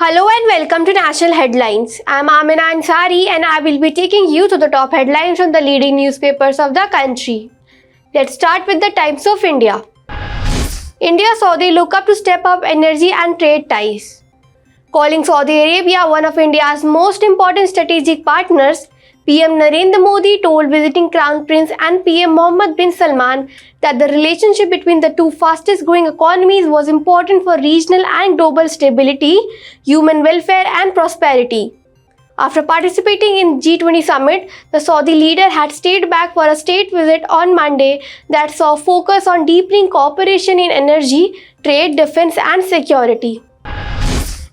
Hello and welcome to National Headlines. I'm Amina Ansari and I will be taking you to the top headlines from the leading newspapers of the country. Let's start with the Times of India. India-Saudi look up to step up energy and trade ties. Calling Saudi Arabia one of India's most important strategic partners, PM Narendra Modi told visiting Crown Prince and PM Mohammed bin Salman that the relationship between the two fastest growing economies was important for regional and global stability, human welfare and prosperity. After participating in G20 summit, the Saudi leader had stayed back for a state visit on Monday that saw focus on deepening cooperation in energy, trade, defense and security.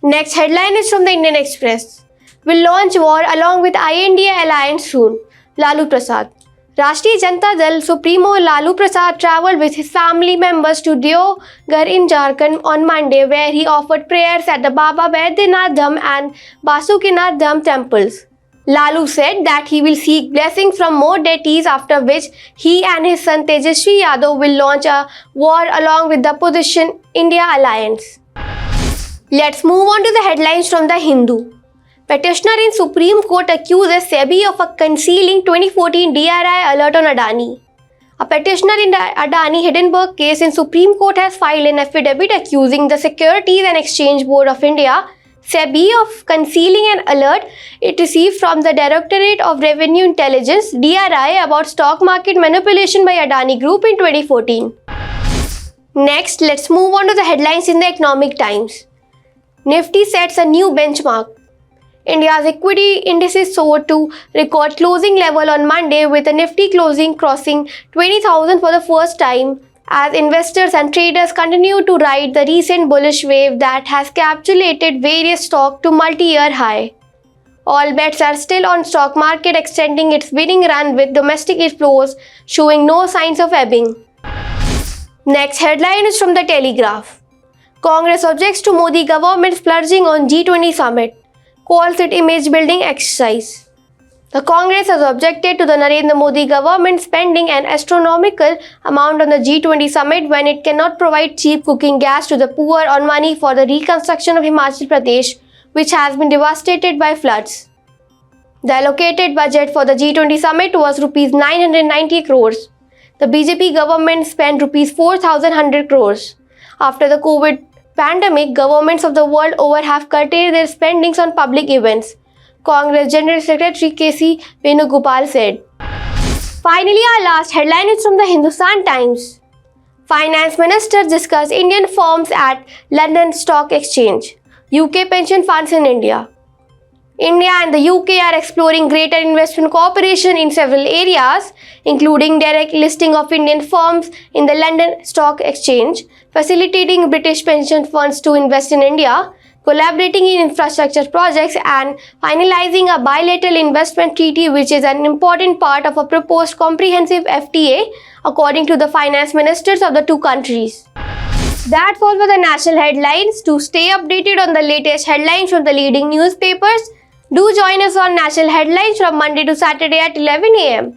Next headline is from the Indian Express. Will launch war along with INDA alliance soon. Lalu Prasad. Rashtriya Janata Dal Supremo Lalu Prasad travelled with his family members to Deoghar in Jharkhand on Monday, where he offered prayers at the Baba Baidyanath Dham and Basukinath Dham temples. Lalu said that he will seek blessings from more deities, after which he and his son Tejaswi Yadav will launch a war along with the opposition India alliance. Let's move on to the headlines from the Hindu. Petitioner in Supreme Court accuses SEBI of concealing 2014 DRI alert on Adani. A petitioner in the Adani Hindenburg case in Supreme Court has filed an affidavit accusing the Securities and Exchange Board of India, SEBI, of concealing an alert it received from the Directorate of Revenue Intelligence (DRI) about stock market manipulation by Adani Group in 2014. Next, let's move on to the headlines in the Economic Times. Nifty sets a new benchmark. India's equity indices soared to record closing level on Monday, with the Nifty closing crossing 20,000 for the first time as investors and traders continue to ride the recent bullish wave that has capitulated various stocks to multi-year high. All bets are still on stock market extending its winning run, with domestic inflows showing no signs of ebbing. Next headline is from the Telegraph. Congress objects to Modi government splurging on G20 summit, calls it image building exercise. The Congress has objected to the Narendra Modi government spending an astronomical amount on the G20 summit when it cannot provide cheap cooking gas to the poor or money for the reconstruction of Himachal Pradesh, which has been devastated by floods. The allocated budget for the G20 summit was Rs 990 crores. The BJP government spent Rs 4,100 crores. After the COVID pandemic, governments of the world over have curtailed their spendings on public events, Congress General Secretary K.C. Venugopal said. Finally, our last headline is from the Hindustan Times. Finance ministers discuss Indian firms at London Stock Exchange. UK pension funds in India. India and the UK are exploring greater investment cooperation in several areas, including direct listing of Indian firms in the London Stock Exchange, facilitating British pension funds to invest in India, collaborating in infrastructure projects, and finalizing a bilateral investment treaty, which is an important part of a proposed comprehensive FTA, according to the finance ministers of the two countries. That's all for the national headlines. To stay updated on the latest headlines from the leading newspapers, do join us on National Headlines from Monday to Saturday at 11 a.m.